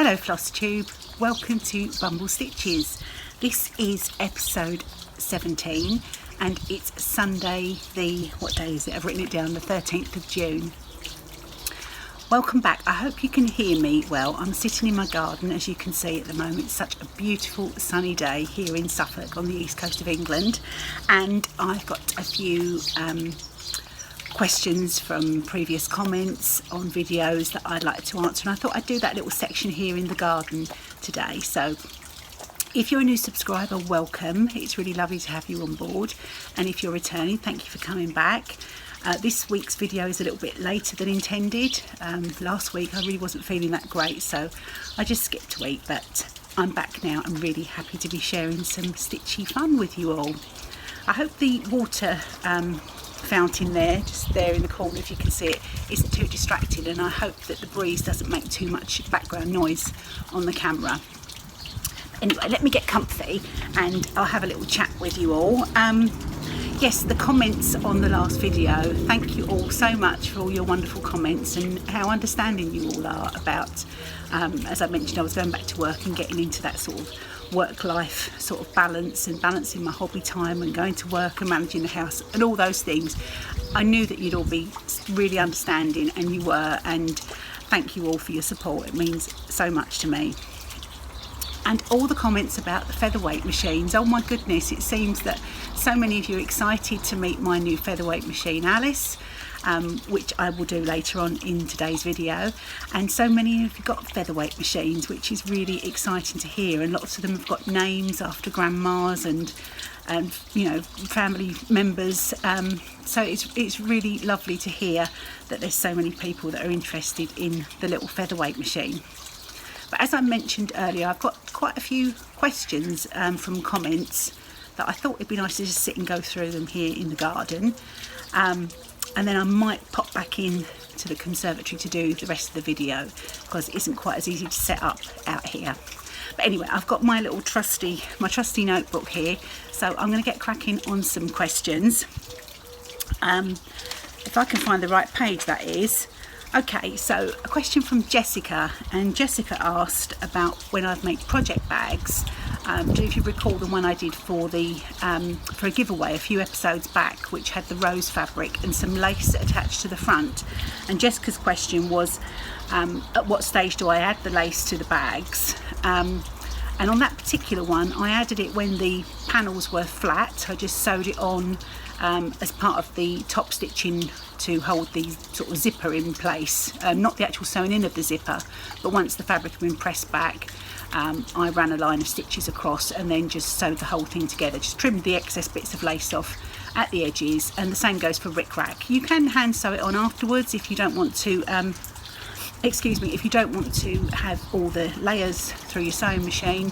Hello Flosstube, welcome to Bumble Stitches. This is episode 17 and it's Sunday what day is it? I've written it down, the 13th of June. Welcome back. I hope you can hear me well. I'm sitting in my garden, as you can see at the moment. It's such a beautiful sunny day here in Suffolk on the east coast of England, and I've got a few questions from previous comments on videos that I'd like to answer, and I thought I'd do that little section here in the garden today. So if you're a new subscriber, welcome. It's really lovely to have you on board, and if you're returning, thank you for coming back. This week's video is a little bit later than intended. Last week I really wasn't feeling that great, so I just skipped a week, but I'm back now. I'm really happy to be sharing some stitchy fun with you all. I hope the water fountain there, just there in the corner, if you can see it, isn't too distracting, and I hope that the breeze doesn't make too much background noise on the camera. Anyway, let me get comfy and I'll have a little chat with you all. Yes, the comments on the last video, thank you all so much for all your wonderful comments and how understanding you all are about, as I mentioned, I was going back to work and getting into that sort of work-life sort of balance and balancing my hobby time and going to work and managing the house and all those things. I knew that you'd all be really understanding, and you were, and thank you all for your support. It means so much to me. And all the comments about the Featherweight machines, oh my goodness, it seems that so many of you are excited to meet my new Featherweight machine, Alice, which I will do later on in today's video. And so many of you got Featherweight machines, which is really exciting to hear, and lots of them have got names after grandmas and you know, family members, so it's really lovely to hear that there's so many people that are interested in the little Featherweight machine. But as I mentioned earlier, I've got quite a few questions from comments that I thought it'd be nice to just sit and go through them here in the garden. And then I might pop back in to the conservatory to do the rest of the video, because it isn't quite as easy to set up out here. But anyway, I've got my little trusty notebook here, so I'm going to get cracking on some questions. If I can find the right page, that is. Okay, so a question from Jessica, and Jessica asked about when I've made project bags. Do you recall the one I did for a giveaway a few episodes back, which had the rose fabric and some lace attached to the front? And Jessica's question was, at what stage do I add the lace to the bags? And on that particular one, I added it when the panels were flat. I just sewed it on as part of the top stitching to hold the sort of zipper in place, not the actual sewing in of the zipper, but once the fabric had been pressed back, I ran a line of stitches across and then just sewed the whole thing together, just trimmed the excess bits of lace off at the edges. And the same goes for rickrack. You can hand sew it on afterwards if you don't want to if you don't want to have all the layers through your sewing machine.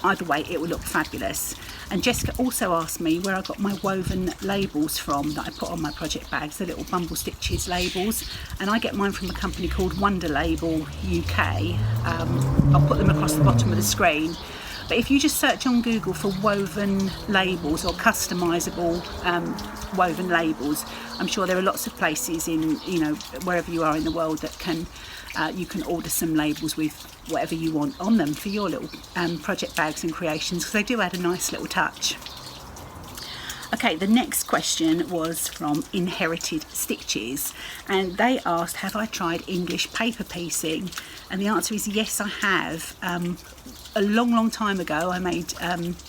Either way, it will look fabulous. And Jessica also asked me where I got my woven labels from that I put on my project bags, the little Bumble Stitches labels, and I get mine from a company called Wonder Label UK. I'll put them across the bottom of the screen. But if you just search on Google for woven labels or customisable woven labels, I'm sure there are lots of places in, you know, wherever you are in the world that can you can order some labels with whatever you want on them for your little project bags and creations, because they do add a nice little touch. Okay, the next question was from Inherited Stitches, and they asked, have I tried English paper piecing? And the answer is yes, I have. A long time ago, I made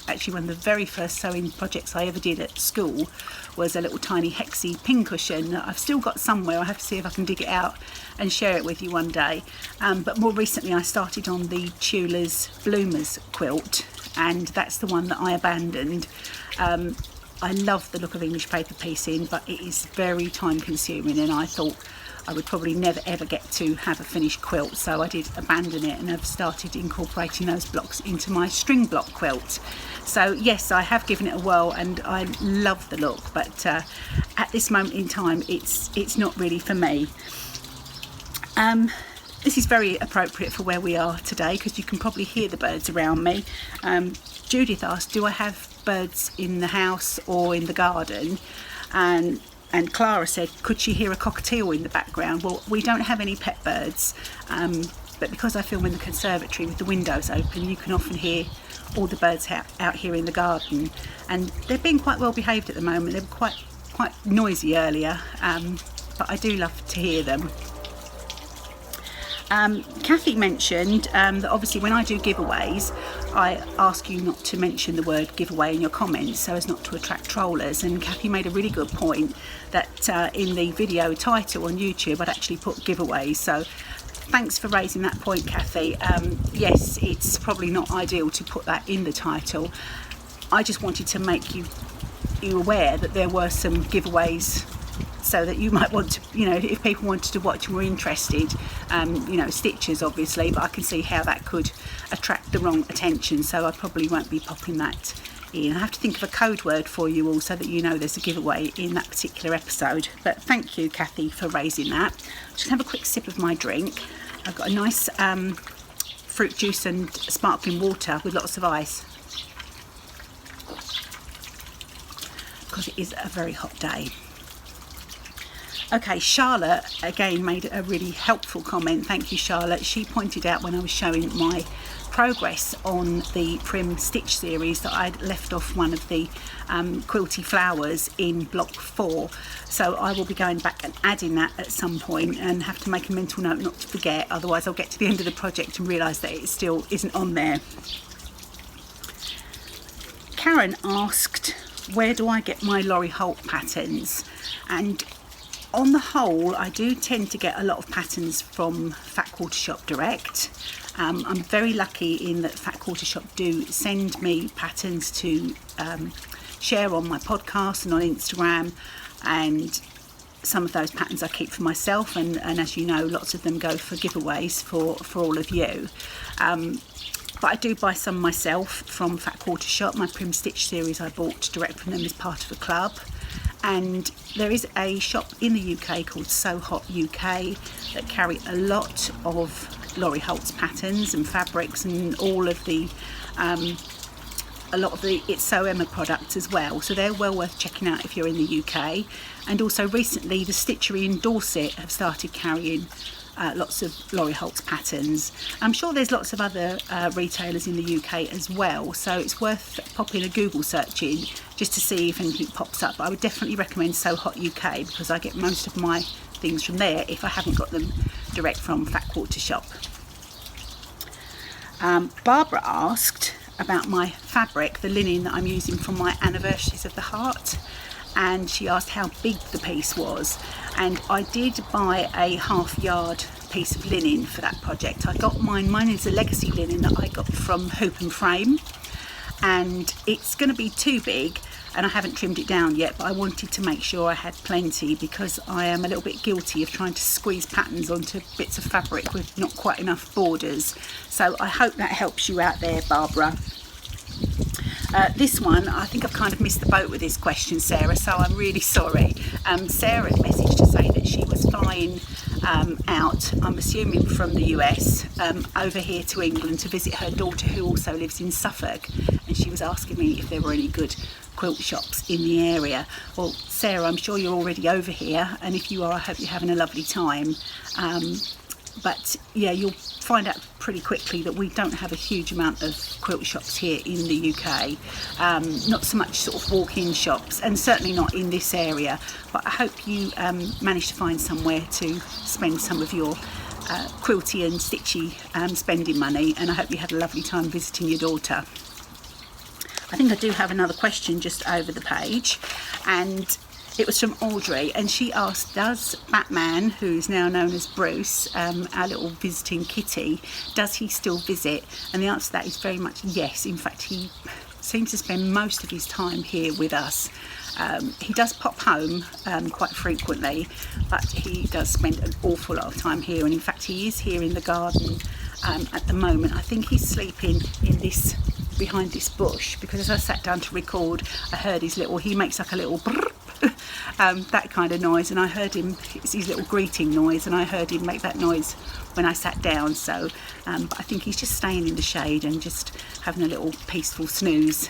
actually one of the very first sewing projects I ever did at school was a little tiny hexy pincushion that I've still got somewhere. I have to see if I can dig it out and share it with you one day. But more recently I started on the Tula's Bloomers quilt, and that's the one that I abandoned. I love the look of English paper piecing, but it is very time consuming, and I thought I would probably never ever get to have a finished quilt, so I did abandon it, and I've started incorporating those blocks into my string block quilt. So yes, I have given it a whirl and I love the look, but at this moment in time it's not really for me. This is very appropriate for where we are today, because you can probably hear the birds around me. Judith asked, do I have birds in the house or in the garden? And Clara said, could she hear a cockatiel in the background? Well, we don't have any pet birds. but because I film in the conservatory with the windows open, you can often hear all the birds out here in the garden, and they're being quite well behaved at the moment. They were quite noisy earlier, but I do love to hear them. Kathy mentioned that obviously when I do giveaways, I ask you not to mention the word giveaway in your comments so as not to attract trollers, and Kathy made a really good point that in the video title on YouTube I'd actually put giveaway, so thanks for raising that point, Kathy. Yes, it's probably not ideal to put that in the title. I just wanted to make you aware that there were some giveaways, so that you might want to, if people wanted to watch and were interested, stitches obviously, but I can see how that could attract the wrong attention, so I probably won't be popping that in. I have to think of a code word for you all so that you know there's a giveaway in that particular episode. But thank you, Kathy, for raising that. I'm just going to have a quick sip of my drink. I've got a nice fruit juice and sparkling water with lots of ice, because it is a very hot day. Okay, Charlotte again made a really helpful comment. Thank you, Charlotte. She pointed out when I was showing my progress on the Prim Stitch series that I'd left off one of the quilty flowers in block 4. So I will be going back and adding that at some point, and have to make a mental note not to forget, otherwise I'll get to the end of the project and realise that it still isn't on there. Karen asked, where do I get my Laurie Holt patterns? And on the whole, I do tend to get a lot of patterns from Fat Quarter Shop direct. I'm very lucky in that Fat Quarter Shop do send me patterns to share on my podcast and on Instagram, and some of those patterns I keep for myself, and as you know, lots of them go for giveaways for all of you. But I do buy some myself from Fat Quarter Shop. My Prim Stitch series I bought direct from them as part of a club. And there is a shop in the UK called So Hot UK that carry a lot of Laurie Holt's patterns and fabrics, and all of the a lot of the It's So Emma products as well, so they're well worth checking out if you're in the UK. And also recently the Stitchery in Dorset have started carrying lots of Laurie Holt's patterns. I'm sure there's lots of other retailers in the UK as well, so it's worth popping a Google search in just to see if anything pops up. I would definitely recommend So Hot UK, because I get most of my things from there if I haven't got them direct from Fat Quarter Shop. Barbara asked about my fabric, the linen that I'm using for my Anniversaries of the Heart, and she asked how big the piece was, and I did buy a half-yard piece of linen for that project. I got mine is a legacy linen that I got from Hoop and Frame, and it's going to be too big and I haven't trimmed it down yet, but I wanted to make sure I had plenty, because I am a little bit guilty of trying to squeeze patterns onto bits of fabric with not quite enough borders. So I hope that helps you out there, Barbara. This one, I think I've kind of missed the boat with this question, Sarah, so I'm really sorry. Sarah messaged to say that she was flying out, I'm assuming from the US, over here to England to visit her daughter who also lives in Suffolk, and she was asking me if there were any good quilt shops in the area. Well, Sarah, I'm sure you're already over here, and if you are, I hope you're having a lovely time. But yeah, you'll find out pretty quickly that we don't have a huge amount of quilt shops here in the UK. Not so much sort of walk-in shops, and certainly not in this area. But I hope you manage to find somewhere to spend some of your quilty and stitchy spending money, and I hope you had a lovely time visiting your daughter. I think I do have another question just over the page, and it was from Audrey, and she asked, does Batman, who is now known as Bruce, our little visiting kitty, does he still visit? And the answer to that is very much yes. In fact, he seems to spend most of his time here with us. He does pop home quite frequently, but he does spend an awful lot of time here, and in fact he is here in the garden at the moment. I think he's sleeping in this, behind this bush, because as I sat down to record, I heard his little, he makes like a little brrr, that kind of noise, and I heard him, it's his little greeting noise, and I heard him make that noise when I sat down. So but I think he's just staying in the shade and just having a little peaceful snooze,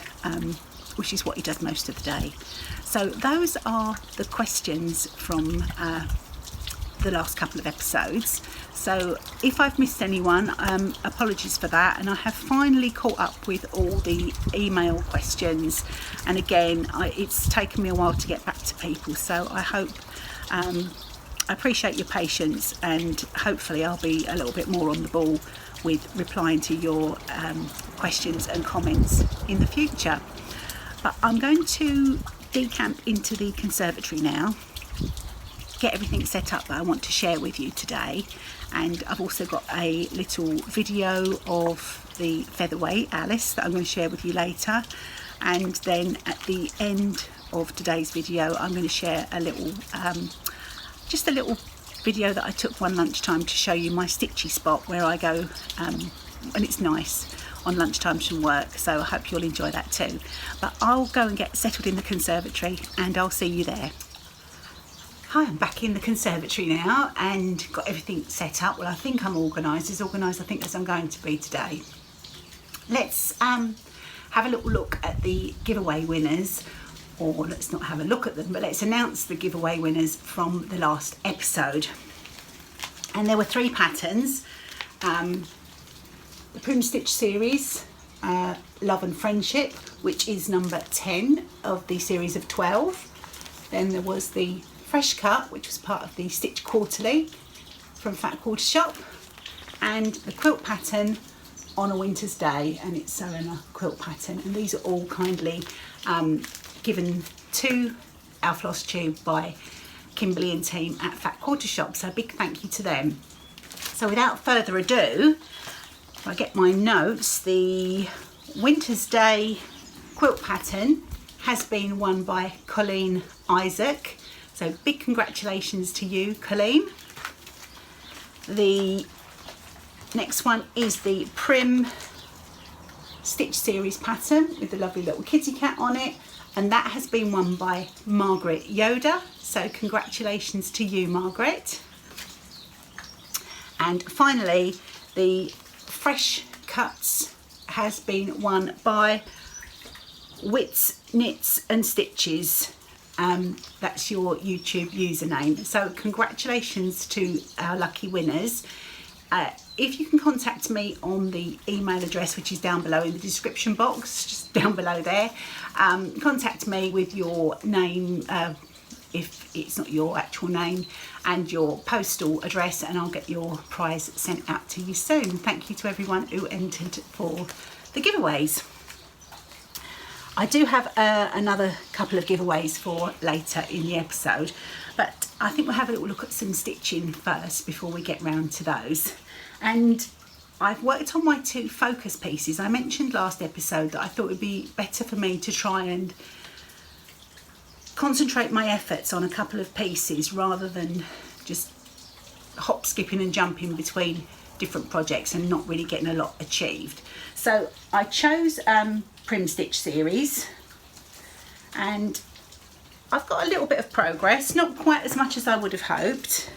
which is what he does most of the day. So those are the questions from the last couple of episodes. So if I've missed anyone, apologies for that. And I have finally caught up with all the email questions, and again it's taken me a while to get back to people, so I hope I appreciate your patience, and hopefully I'll be a little bit more on the ball with replying to your questions and comments in the future. But I'm going to decamp into the conservatory now, get everything set up that I want to share with you today, and I've also got a little video of the Featherweight Alice that I'm going to share with you later. And then at the end of today's video I'm going to share a little just a little video that I took one lunchtime to show you my stitchy spot where I go and it's nice on lunchtimes from work, so I hope you'll enjoy that too. But I'll go and get settled in the conservatory and I'll see you there. Hi, I'm back in the conservatory now and got everything set up. Well, I think I'm organised, as organised I think as I'm going to be today. Let's have a little look at the giveaway winners, or let's not have a look at them, but let's announce the giveaway winners from the last episode. And there were 3 patterns. The Prim Stitch series, Love and Friendship, which is number 10 of the series of 12. Then there was the Fresh Cut, which was part of the Stitch Quarterly from Fat Quarter Shop, and the quilt pattern On a Winter's Day, and it's Selena quilt pattern. And these are all kindly given to our Flosstube by Kimberly and team at Fat Quarter Shop, so a big thank you to them. So without further ado, if I get my notes, the Winter's Day quilt pattern has been won by Colleen Isaac, so big congratulations to you, Colleen. The next one is the Prim Stitch series pattern with the lovely little kitty cat on it, and that has been won by Margaret Yoda, so congratulations to you, Margaret. And finally, the Fresh Cuts has been won by Wits, Knits and Stitches. That's your YouTube username, so congratulations to our lucky winners. If you can contact me on the email address which is down below in the description box, just down below there, contact me with your name if it's not your actual name, and your postal address, and I'll get your prize sent out to you soon. Thank you to everyone who entered for the giveaways. I do have another couple of giveaways for later in the episode, but I think we'll have a little look at some stitching first before we get round to those. And I've worked on my 2 focus pieces. I mentioned last episode that I thought it would be better for me to try and concentrate my efforts on a couple of pieces rather than just hop, skipping and jumping between different projects and not really getting a lot achieved. So I chose Prim Stitch series, and I've got a little bit of progress, not quite as much as I would have hoped.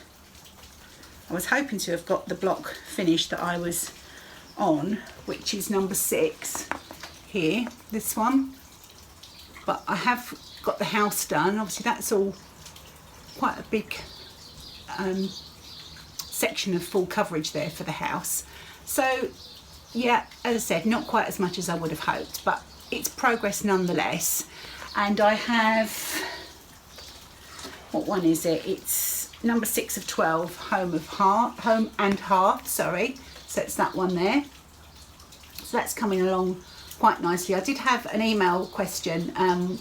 I was hoping to have got the block finished that I was on, which is number 6 here, this one, but I have got the house done. Obviously that's all quite a big section of full coverage there for the house. So yeah, as I said, not quite as much as I would have hoped, but it's progress nonetheless. And I have, what one is it? It's number 6 of 12, Home and Hearth, sorry. So it's that one there. So that's coming along quite nicely. I did have an email question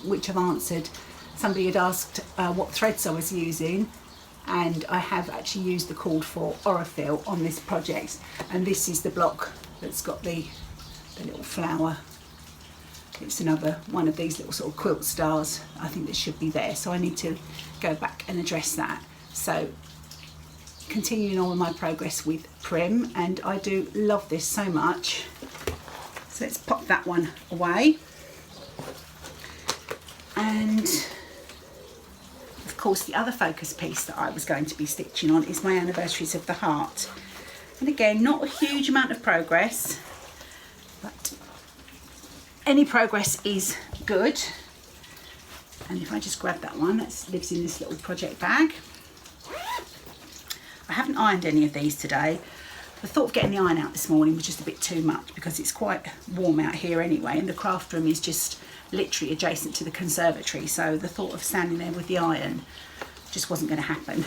which I've answered. Somebody had asked what threads I was using, and I have actually used the called for Orifil on this project, and this is the block that's got the little flower. It's another one of these little sort of quilt stars. I think that should be there, so I need to go back and address that. So continuing on with my progress with Prim, and I do love this so much. So let's pop that one away. And of course the other focus piece that I was going to be stitching on is my Anniversaries of the Heart. And again, not a huge amount of progress, but any progress is good. And if I just grab that one that lives in this little project bag, haven't ironed any of these today. The thought of getting the iron out this morning was just a bit too much because it's quite warm out here anyway, and the craft room is just literally adjacent to the conservatory, so the thought of standing there with the iron just wasn't going to happen.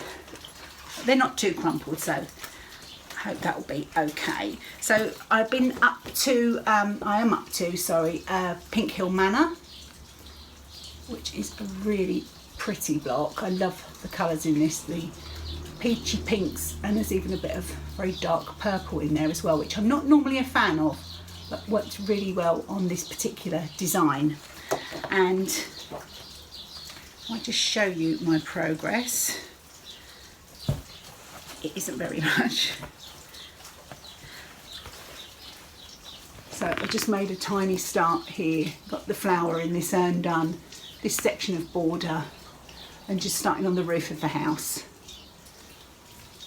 They're not too crumpled, so I hope that will be okay. So I've been up to, I am up to, sorry, Pink Hill Manor, which is a really pretty block. I love the colours in this, the peachy pinks, and there's even a bit of very dark purple in there as well, which I'm not normally a fan of, but worked really well on this particular design. And I'll just show you my progress. It isn't very much. So I just made a tiny start here, got the flower in this urn done, this section of border, and just starting on the roof of the house.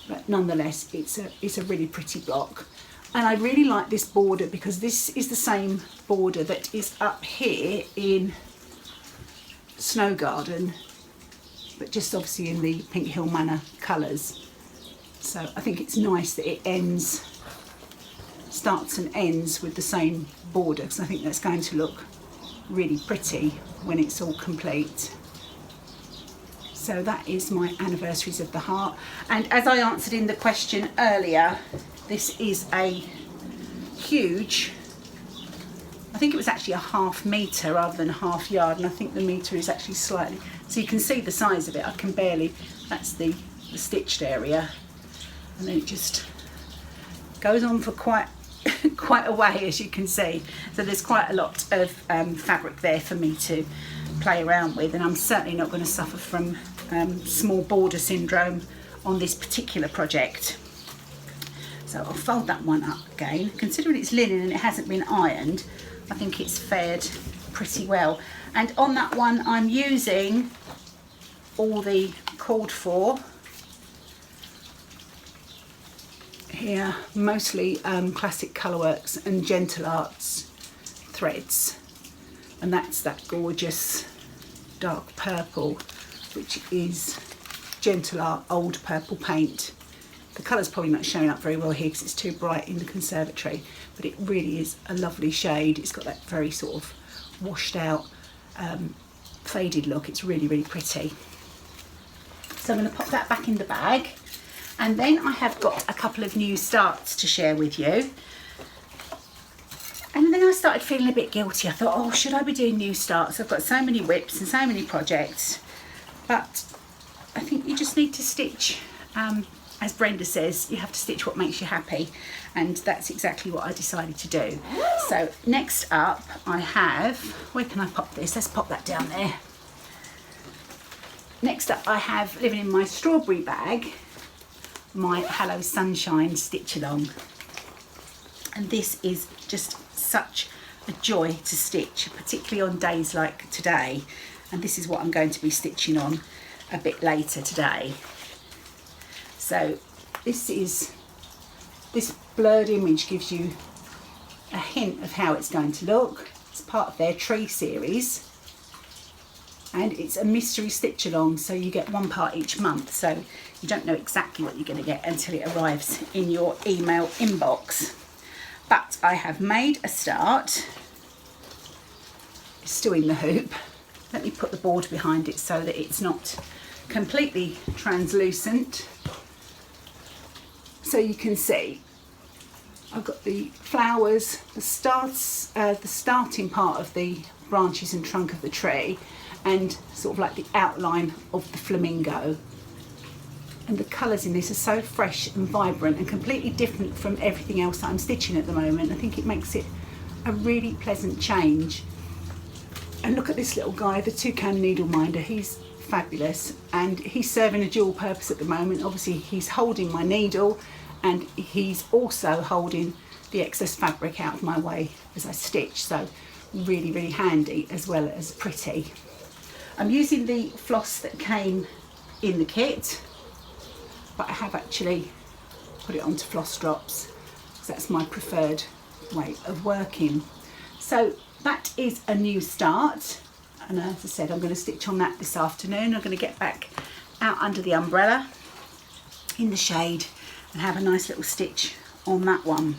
But nonetheless, it's a really pretty block. And I really like this border because this is the same border that is up here in Snow Garden, but just obviously in the Pink Hill Manor colours. So I think it's nice that it starts and ends with the same border, because I think that's going to look really pretty when it's all complete. So that is my Anniversaries of the Heart. And as I answered in the question earlier, this is a huge, I think it was actually a ½ metre rather than a ½ yard, and I think the metre is actually slightly, so you can see the size of it. I can barely, that's the stitched area, and then it just goes on for quite a way, as you can see. So there's quite a lot of fabric there for me to play around with, and I'm certainly not going to suffer from small border syndrome on this particular project. So I'll fold that one up again. Considering it's linen and it hasn't been ironed, I think it's fared pretty well. And on that one I'm using all the called for here, mostly classic Colourworks and Gentle Arts threads, and that's that gorgeous dark purple, which is Gentle Art Old Purple Paint. The colour's probably not showing up very well here because it's too bright in the conservatory, but it really is a lovely shade. It's got that very sort of washed out faded look. It's really, really pretty. So I'm going to pop that back in the bag, and then I have got a couple of new starts to share with you. And then I started feeling a bit guilty. I thought, oh, should I be doing new starts? I've got so many whips and so many projects, but I think you just need to stitch, as Brenda says, you have to stitch what makes you happy, and that's exactly what I decided to do. So next up I have, where can I pop this? Let's pop that down there. Next up I have, living in my strawberry bag, my Hello Sunshine stitch along, and this is just such a joy to stitch, particularly on days like today, and this is what I'm going to be stitching on a bit later today. So this blurred image gives you a hint of how it's going to look. It's part of their tree series, and it's a mystery stitch along, so you get one part each month, so you don't know exactly what you're going to get until it arrives in your email inbox. But I have made a start. It's still in the hoop. Let me put the board behind it so that it's not completely translucent. So you can see I've got the flowers, the starting part of the branches and trunk of the tree, and sort of like the outline of the flamingo. And the colours in this are so fresh and vibrant and completely different from everything else that I'm stitching at the moment. I think it makes it a really pleasant change. And look at this little guy, the toucan needle minder. He's fabulous, and he's serving a dual purpose at the moment. Obviously he's holding my needle, and he's also holding the excess fabric out of my way as I stitch, so really, really handy as well as pretty. I'm using the floss that came in the kit, but I have actually put it onto floss drops because that's my preferred way of working. So that is a new start, and as I said, I'm going to stitch on that this afternoon. I'm going to get back out under the umbrella in the shade and have a nice little stitch on that one.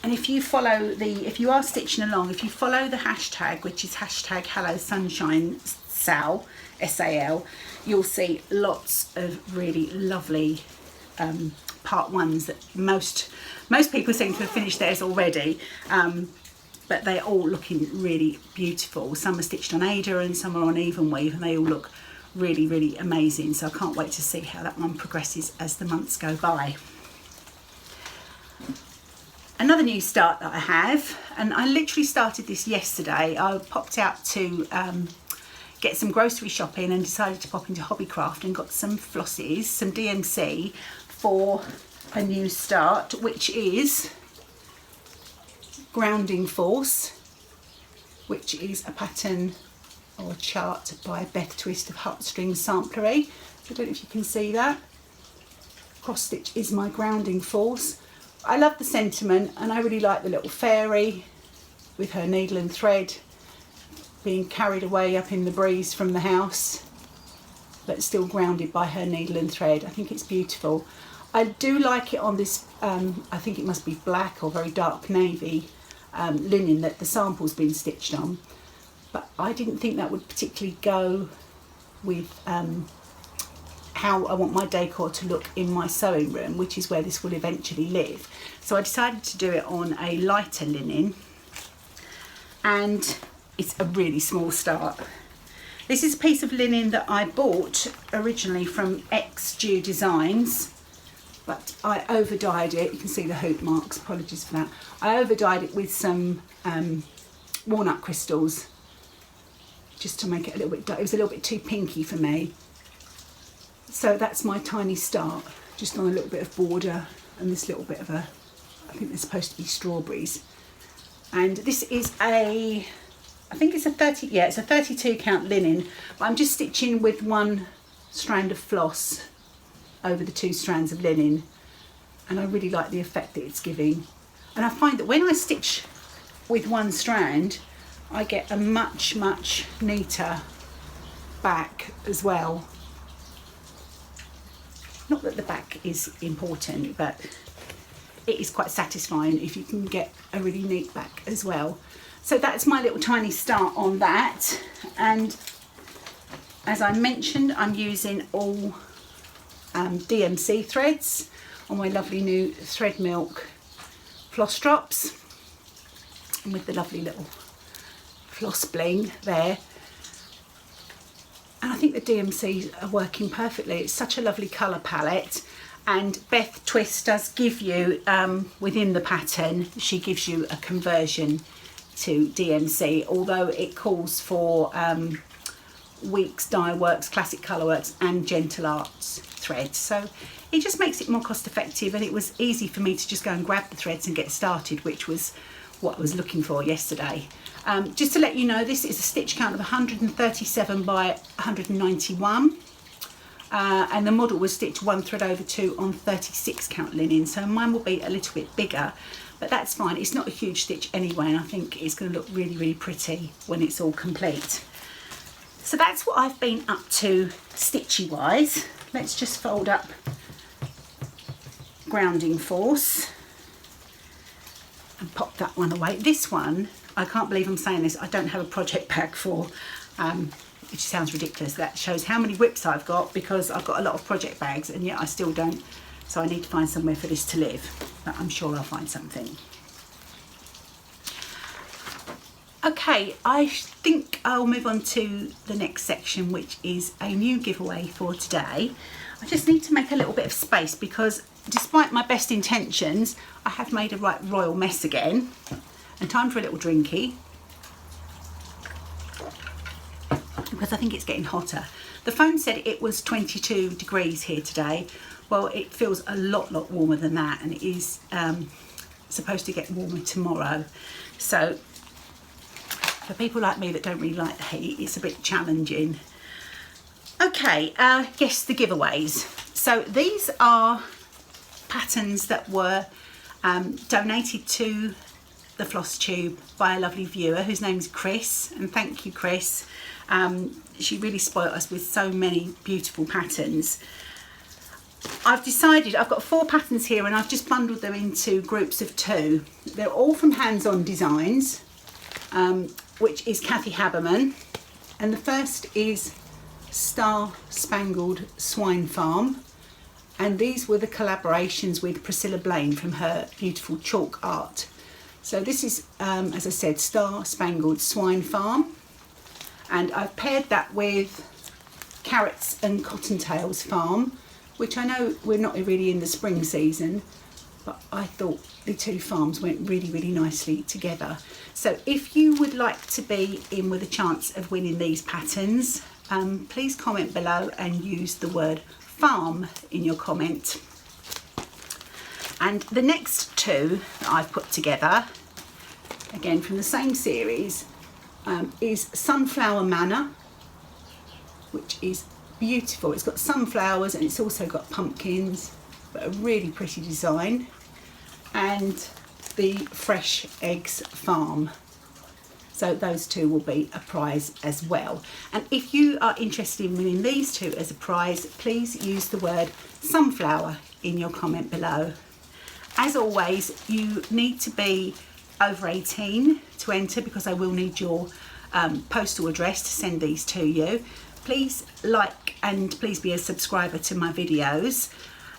And if you follow if you are stitching along, if you follow the hashtag, which is hashtag Hello Sunshine Sal, S-A-L, you'll see lots of really lovely part ones that most people seem to have finished theirs already, but they're all looking really beautiful. Some are stitched on Ada and some are on even weave, and they all look really, really amazing. So I can't wait to see how that one progresses as the months go by. Another new start that I have, and I literally started this yesterday. I popped out to get some grocery shopping and decided to pop into Hobbycraft and got some flosses, some DMC for a new start, which is Grounding Force, which is a pattern or a chart by Beth Twist of Heartstring Samplery. I don't know if you can see that. Cross stitch is my grounding force. I love the sentiment, and I really like the little fairy with her needle and thread being carried away up in the breeze from the house, but still grounded by her needle and thread. I think it's beautiful. I do like it on this, I think it must be black or very dark navy linen that the sample's been stitched on, but I didn't think that would particularly go with how I want my decor to look in my sewing room, which is where this will eventually live. So I decided to do it on a lighter linen, and it's a really small start. This is a piece of linen that I bought originally from X-Dew Designs, but I over dyed it. You can see the hoop marks, apologies for that. I over dyed it with some walnut crystals just to make it a little bit, it was a little bit too pinky for me. So that's my tiny start, just on a little bit of border and this little bit of a, I think they're supposed to be strawberries. And this is I think it's a 30, yeah, it's a 32 count linen, but I'm just stitching with one strand of floss over the two strands of linen, and I really like the effect that it's giving. And I find that when I stitch with one strand, I get a much neater back as well. Not that the back is important, but it is quite satisfying if you can get a really neat back as well. So that's my little tiny start on that. And as I mentioned, I'm using all DMC threads on my lovely new Thread Milk floss drops, and with the lovely little floss bling there. And I think the DMCs are working perfectly. It's such a lovely colour palette, and Beth Twist does give you, within the pattern, she gives you a conversion to DMC, although it calls for Weeks Dye Works, Classic Colour Works and Gentle Arts threads. So it just makes it more cost effective, and it was easy for me to just go and grab the threads and get started, which was what I was looking for yesterday. Just to let you know, this is a stitch count of 137 by 191, and the model was stitched 1 thread over 2 on 36 count linen, so mine will be a little bit bigger, but that's fine. It's not a huge stitch anyway, and I think it's going to look really pretty when it's all complete. So that's what I've been up to stitchy wise. Let's just fold up Grounding Force and pop that one away. This one, I can't believe I'm saying this, I don't have a project bag for, which sounds ridiculous. That shows how many whips I've got, because I've got a lot of project bags and yet I still don't. So I need to find somewhere for this to live, but I'm sure I'll find something. Okay, I think I'll move on to the next section, which is a new giveaway for today. I just need to make a little bit of space, because despite my best intentions, I have made a right royal mess again. And time for a little drinky, because I think it's getting hotter. The phone said it was 22 degrees here today. Well, it feels a lot warmer than that, and it is supposed to get warmer tomorrow. So for people like me that don't really like the heat, it's a bit challenging. Okay, yes, the giveaways. So these are patterns that were donated to the Flosstube by a lovely viewer whose name is Chris, and thank you, Chris. She really spoilt us with so many beautiful patterns. I've decided, I've got 4 patterns here and I've just bundled them into groups of 2. They're all from Hands On Designs, which is Kathy Haberman. And the first is Star Spangled Swine Farm. And these were the collaborations with Priscilla Blaine from her beautiful chalk art. So this is, as I said, Star Spangled Swine Farm. And I've paired that with Carrots and Cottontails Farm, which I know we're not really in the spring season, but I thought the 2 farms went really, really nicely together. So if you would like to be in with a chance of winning these patterns, please comment below and use the word farm in your comment. And the next 2 that I've put together, again from the same series, is Sunflower Manor, which is beautiful. It's got sunflowers and it's also got pumpkins, but a really pretty design. And the Fresh Eggs Farm. So those 2 will be a prize as well. And if you are interested in winning these 2 as a prize, please use the word sunflower in your comment below. As always, you need to be over 18 to enter, because I will need your postal address to send these to you. Please like and please be a subscriber to my videos,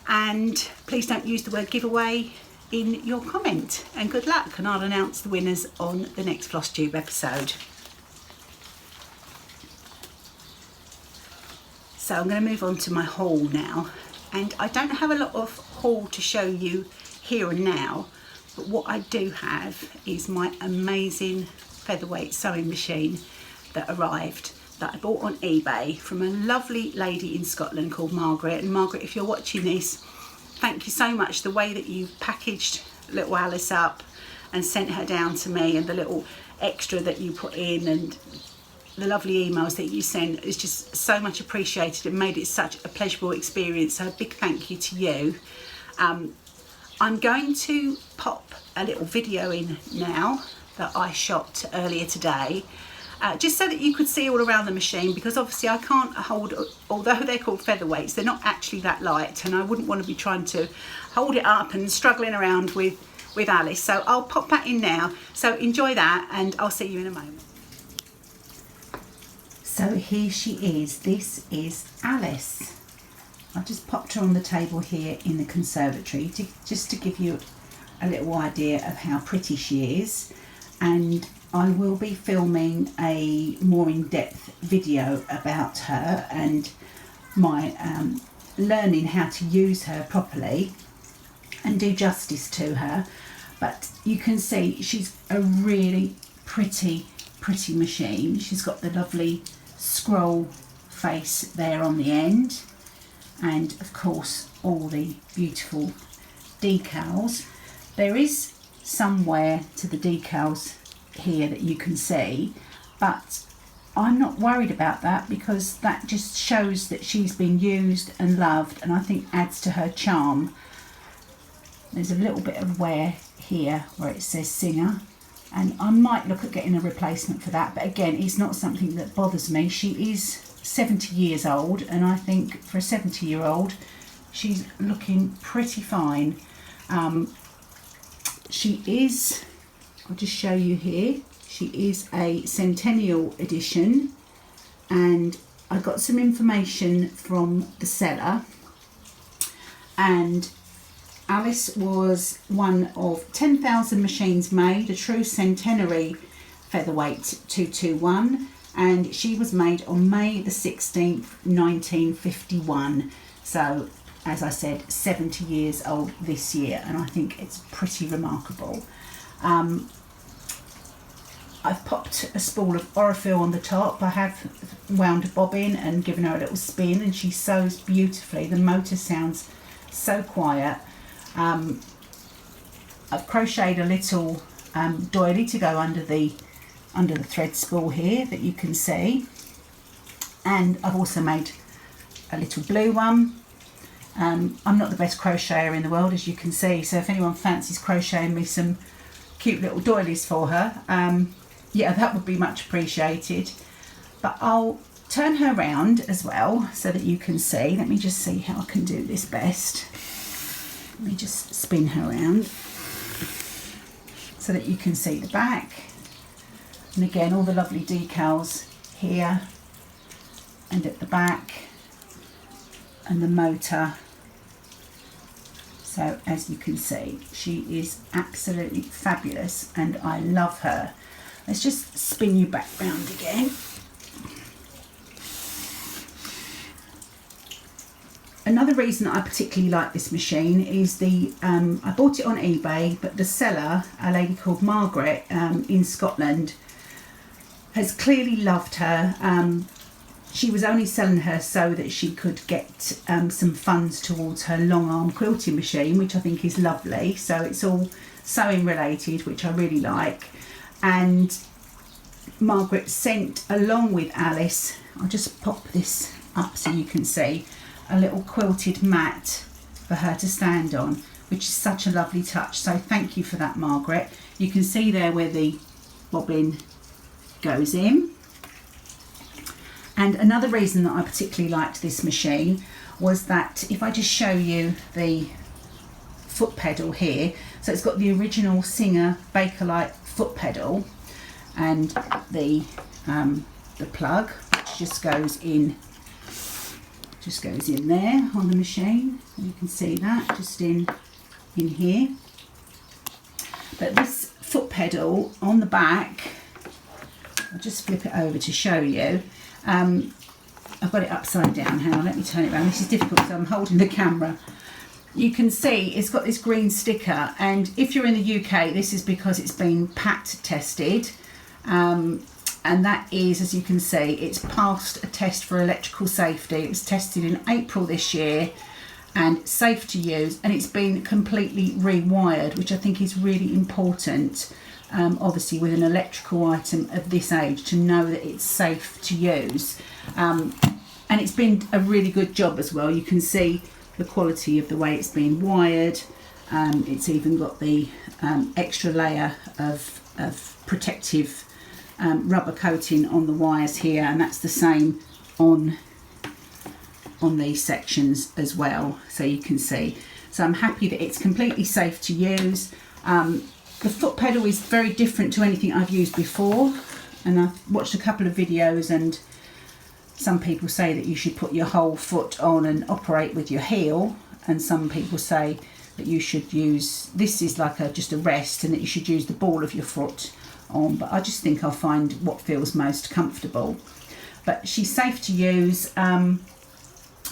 and please don't use the word giveaway in your comment. And good luck, and I'll announce the winners on the next Flosstube episode. So I'm going to move on to my haul now, and I don't have a lot of haul to show you here and now, but what I do have is my amazing Featherweight sewing machine that arrived, that I bought on eBay from a lovely lady in Scotland called Margaret. And Margaret, if you're watching this, thank you so much. The way that you packaged little Alice up and sent her down to me, and the little extra that you put in, and the lovely emails that you sent, is just so much appreciated. It made it such a pleasurable experience, so a big thank you to you. I'm going to pop a little video in now that I shot earlier today, just so that you could see all around the machine, because obviously I can't hold, although they're called featherweights, they're not actually that light, and I wouldn't want to be trying to hold it up and struggling around with Alice. So I'll pop that in now, so enjoy that, and I'll see you in a moment. So here she is. This is Alice. I've just popped her on the table here in the conservatory just to give you a little idea of how pretty she is. And I will be filming a more in-depth video about her and my learning how to use her properly and do justice to her. But you can see she's a really pretty machine. She's got the lovely scroll face there on the end, and of course all the beautiful decals. There is some wear to the decals here that you can see, but I'm not worried about that, because that just shows that she's been used and loved, and I think adds to her charm. There's a little bit of wear here where it says Singer, and I might look at getting a replacement for that, but again, it's not something that bothers me. She is 70 years old, and I think for a 70-year-old she's looking pretty fine. She is, I'll just show you here, she is a centennial edition, and I got some information from the seller, and Alice was one of 10,000 machines made, a true centenary Featherweight 221, and she was made on May the 16th 1951. So as I said, 70 years old this year, and I think it's pretty remarkable. I've popped a spool of Orifil on the top. I have wound a bobbin and given her a little spin, and she sews beautifully. The motor sounds so quiet. I've crocheted a little doily to go under the thread spool here that you can see, and I've also made a little blue one. I'm not the best crocheter in the world, as you can see, so if anyone fancies crocheting me some cute little doilies for her, yeah, that would be much appreciated. But I'll turn her round as well so that you can see. Let me just see how I can do this best. Let me just spin her around so that you can see the back. And again, all the lovely decals here and at the back, and the motor. So as you can see, she is absolutely fabulous and I love her. Let's just spin you back round again. Another reason I particularly like this machine is I bought it on eBay, but the seller, a lady called Margaret in Scotland, has clearly loved her. She was only selling her so that she could get some funds towards her long arm quilting machine, which I think is lovely. So it's all sewing related, which I really like. And Margaret sent along with Alice, I'll just pop this up so you can see, a little quilted mat for her to stand on, which is such a lovely touch. So thank you for that, Margaret. You can see there where the bobbin goes in. And another reason that I particularly liked this machine was that if I just show you the foot pedal here, so it's got the original Singer Bakelite foot pedal and the plug, which just goes in there on the machine. You can see that just in here. But this foot pedal on the back, I'll just flip it over to show you. I've got it upside down. Hang on, let me turn it around. This is difficult because I'm holding the camera. You can see it's got this green sticker, and if you're in the UK, this is because it's been PAT tested. And that is, as you can see, it's passed a test for electrical safety. It was tested in April this year and safe to use, and it's been completely rewired, which I think is really important, obviously with an electrical item of this age, to know that it's safe to use. And it's been a really good job as well. You can see the quality of the way it's been wired. It's even got the extra layer of protective rubber coating on the wires here, and that's the same on these sections as well, so you can see. So I'm happy that it's completely safe to use. The foot pedal is very different to anything I've used before, and I've watched a couple of videos, and some people say that you should put your whole foot on and operate with your heel, and some people say that you should use, this is like just a rest, and that you should use the ball of your foot on, but I just think I'll find what feels most comfortable. But she's safe to use,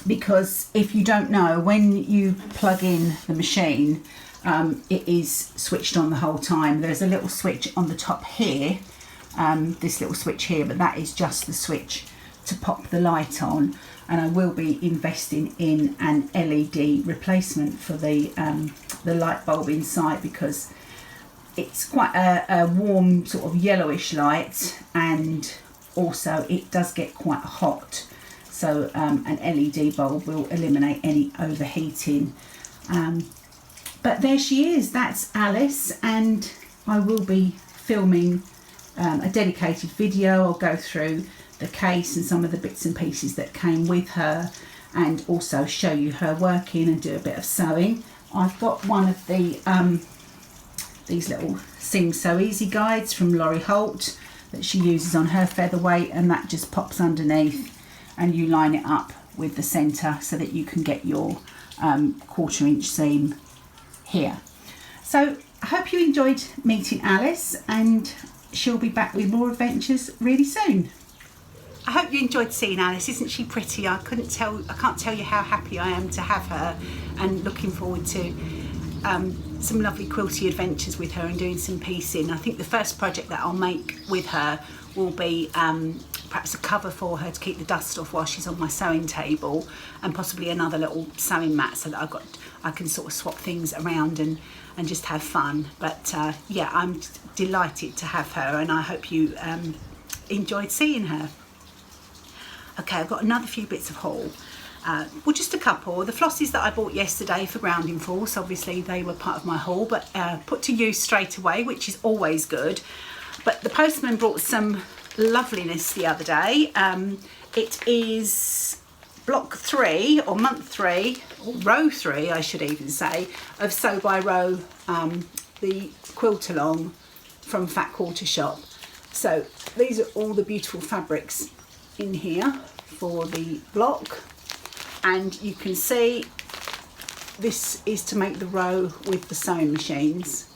because if you don't know, when you plug in the machine, it is switched on the whole time. There's a little switch on the top here, this little switch here, but that is just the switch to pop the light on. And I will be investing in an LED replacement for the light bulb inside, because it's quite a warm sort of yellowish light, and also it does get quite hot. So an LED bulb will eliminate any overheating. But there she is, that's Alice, and I will be filming a dedicated video. I'll go through the case and some of the bits and pieces that came with her, and also show you her working and do a bit of sewing. I've got one of the these little Sing So Easy guides from Laurie Holt that she uses on her Featherweight, and that just pops underneath and you line it up with the centre so that you can get your 1/4 inch seam here. So I hope you enjoyed meeting Alice, and she'll be back with more adventures really soon. I hope you enjoyed seeing Alice. Isn't she pretty? I can't tell you how happy I am to have her, and looking forward to some lovely quilty adventures with her and doing some piecing. I think the first project that I'll make with her will be perhaps a cover for her to keep the dust off while she's on my sewing table, and possibly another little sewing mat so that I can sort of swap things around and just have fun. But yeah, I'm delighted to have her, and I hope you enjoyed seeing her. Okay, I've got another few bits of haul. Well, just a couple. The flosses that I bought yesterday for grounding force, obviously they were part of my haul, but put to use straight away, which is always good. But the postman brought some loveliness the other day. It is block 3 or month 3, or row 3 I should even say, of Sew by Row, the quilt along from Fat Quarter Shop. So these are all the beautiful fabrics in here for the block, and you can see this is to make the row with the sewing machines.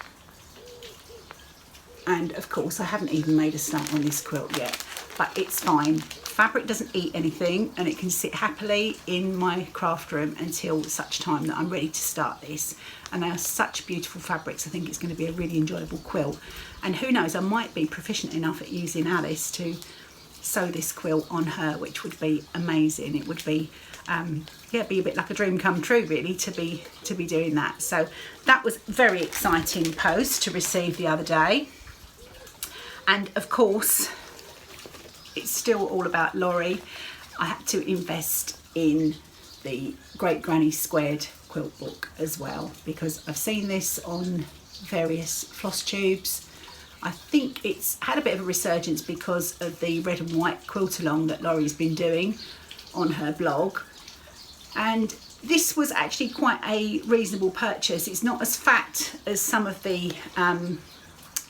And of course I haven't even made a start on this quilt yet, but it's fine. Fabric doesn't eat anything, and it can sit happily in my craft room until such time that I'm ready to start this. And they are such beautiful fabrics. I think it's going to be a really enjoyable quilt. And who knows, I might be proficient enough at using Alice to sew this quilt on her, which would be amazing. It would be yeah, be a bit like a dream come true really to be doing that. So that was very exciting post to receive the other day. And of course, it's still all about Laurie. I had to invest in the Great Granny Squared quilt book as well, because I've seen this on various floss tubes. I think it's had a bit of a resurgence because of the red and white quilt along that Laurie's been doing on her blog. And this was actually quite a reasonable purchase. It's not as fat as some of the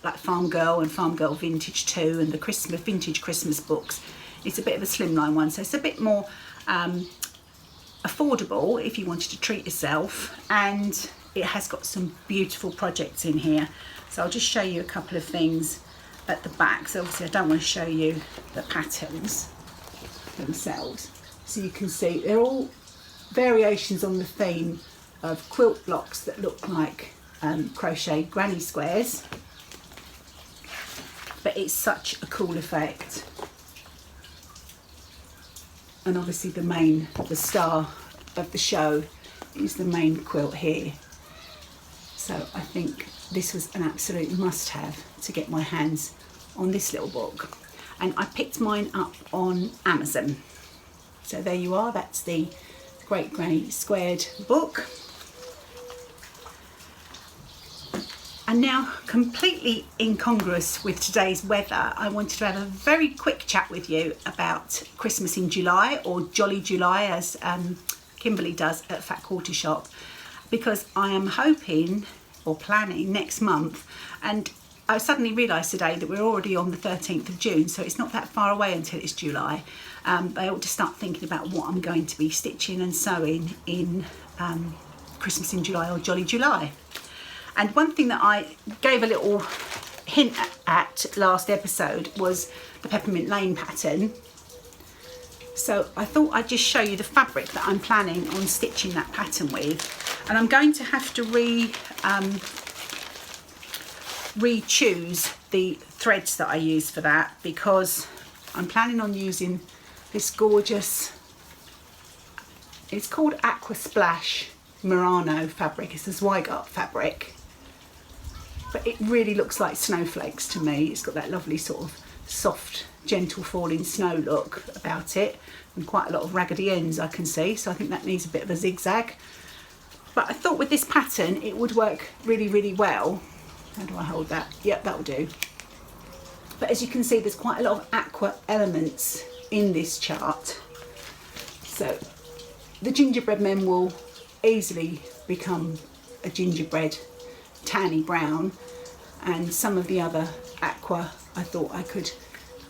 like Farm Girl and Farm Girl Vintage 2 and the vintage Christmas books. It's a bit of a slimline one, so it's a bit more affordable if you wanted to treat yourself, and it has got some beautiful projects in here. So I'll just show you a couple of things at the back. So obviously I don't want to show you the patterns themselves, so you can see they're all variations on the theme of quilt blocks that look like crochet granny squares. But it's such a cool effect. And obviously the star of the show is the main quilt here. So I think this was an absolute must-have to get my hands on this little book. And I picked mine up on Amazon. So there you are, that's the Great Granny Squared book. And now, completely incongruous with today's weather, I wanted to have a very quick chat with you about Christmas in July, or Jolly July as Kimberly does at Fat Quarter Shop, because I am hoping or planning next month, and I suddenly realised today that we're already on the 13th of June, so it's not that far away until it's July. I ought to start thinking about what I'm going to be stitching and sewing in Christmas in July or Jolly July. And one thing that I gave a little hint at last episode was the Peppermint Lane pattern. So I thought I'd just show you the fabric that I'm planning on stitching that pattern with. And I'm going to have to re-choose the threads that I use for that, because I'm planning on using this gorgeous, it's called Aqua Splash Murano fabric. It's a Zweigart fabric. But it really looks like snowflakes to me. It's got that lovely sort of soft, gentle falling snow look about it, and quite a lot of raggedy ends I can see, so I think that needs a bit of a zigzag. But I thought with this pattern it would work really, really well. How do I hold that? Yep, that'll do. But as you can see, there's quite a lot of aqua elements in this chart. So the gingerbread men will easily become a gingerbread tanny brown, and some of the other aqua I thought I could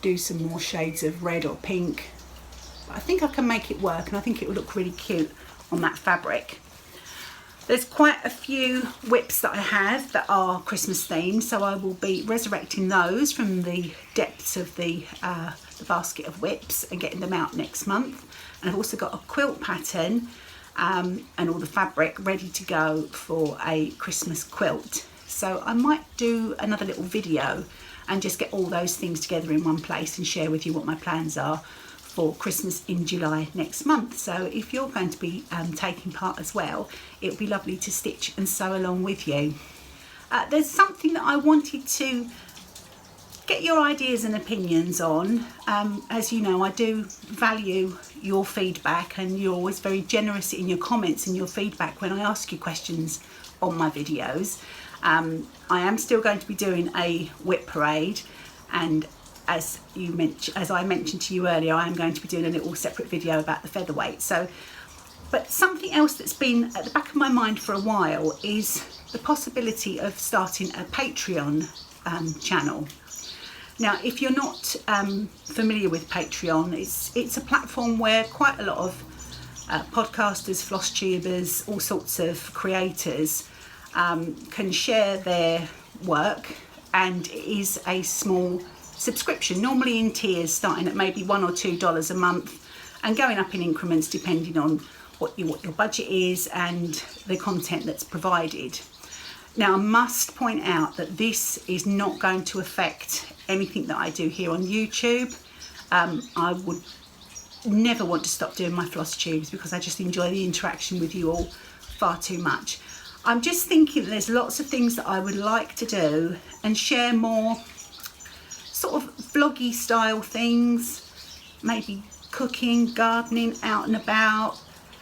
do some more shades of red or pink. But I think I can make it work, and I think it will look really cute on that fabric. There's quite a few whips that I have that are Christmas themed, so I will be resurrecting those from the depths of the basket of whips and getting them out next month. And I've also got a quilt pattern and all the fabric ready to go for a Christmas quilt. So I might do another little video and just get all those things together in one place and share with you what my plans are for Christmas in July next month. So if you're going to be taking part as well, it would be lovely to stitch and sew along with you. There's something that I wanted to get your ideas and opinions on. As you know, I do value your feedback, and you're always very generous in your comments and your feedback when I ask you questions on my videos. I am still going to be doing a whip parade, and as I mentioned to you earlier, I am going to be doing a little separate video about the Featherweight. So, but something else that's been at the back of my mind for a while is the possibility of starting a Patreon channel. Now, if you're not familiar with Patreon, it's a platform where quite a lot of podcasters, Flosstubers, all sorts of creators can share their work, and it is a small subscription, normally in tiers, starting at maybe $1 or $2 a month and going up in increments depending on what your budget is and the content that's provided. Now, I must point out that this is not going to affect anything that I do here on YouTube. I would never want to stop doing my Flosstubes because I just enjoy the interaction with you all far too much. I'm just thinking there's lots of things that I would like to do and share more sort of vloggy style things, maybe cooking, gardening, out and about,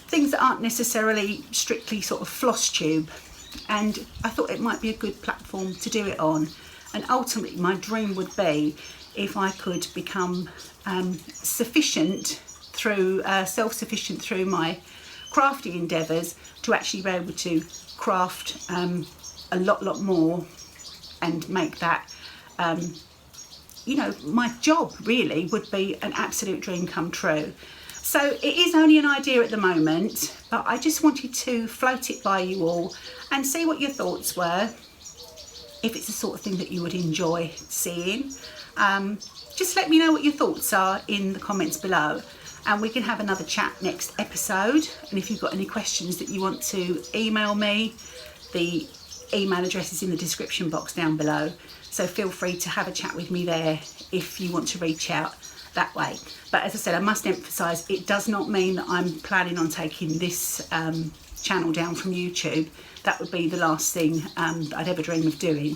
things that aren't necessarily strictly sort of Flosstube. And I thought it might be a good platform to do it on. And ultimately my dream would be if I could become self-sufficient through my crafty endeavours, to actually be able to craft a lot more and make that my job really would be an absolute dream come true. So it is only an idea at the moment, but I just wanted to float it by you all and see what your thoughts were, if it's the sort of thing that you would enjoy seeing. Just let me know what your thoughts are in the comments below, and we can have another chat next episode. And if you've got any questions that you want to email me, the email address is in the description box down below, so feel free to have a chat with me there if you want to reach out that way. But as I said, I must emphasize, it does not mean that I'm planning on taking this channel down from YouTube. That would be the last thing I'd ever dream of doing.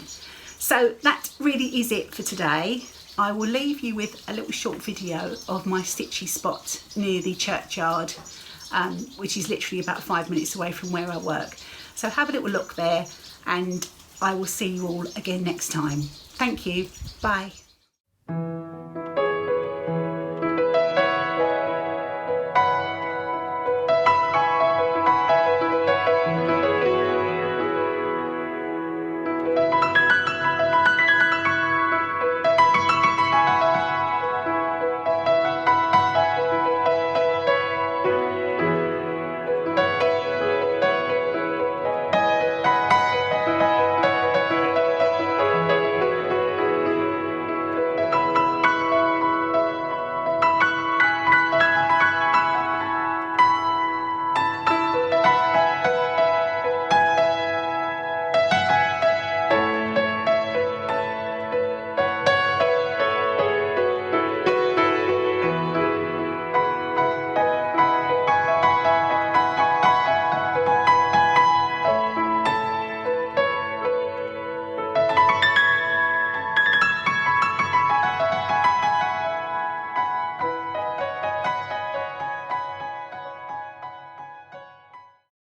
So that really is it for today. I will leave you with a little short video of my stitchy spot near the churchyard, which is literally about 5 minutes away from where I work. So have a little look there, and I will see you all again next time. Thank you. Bye.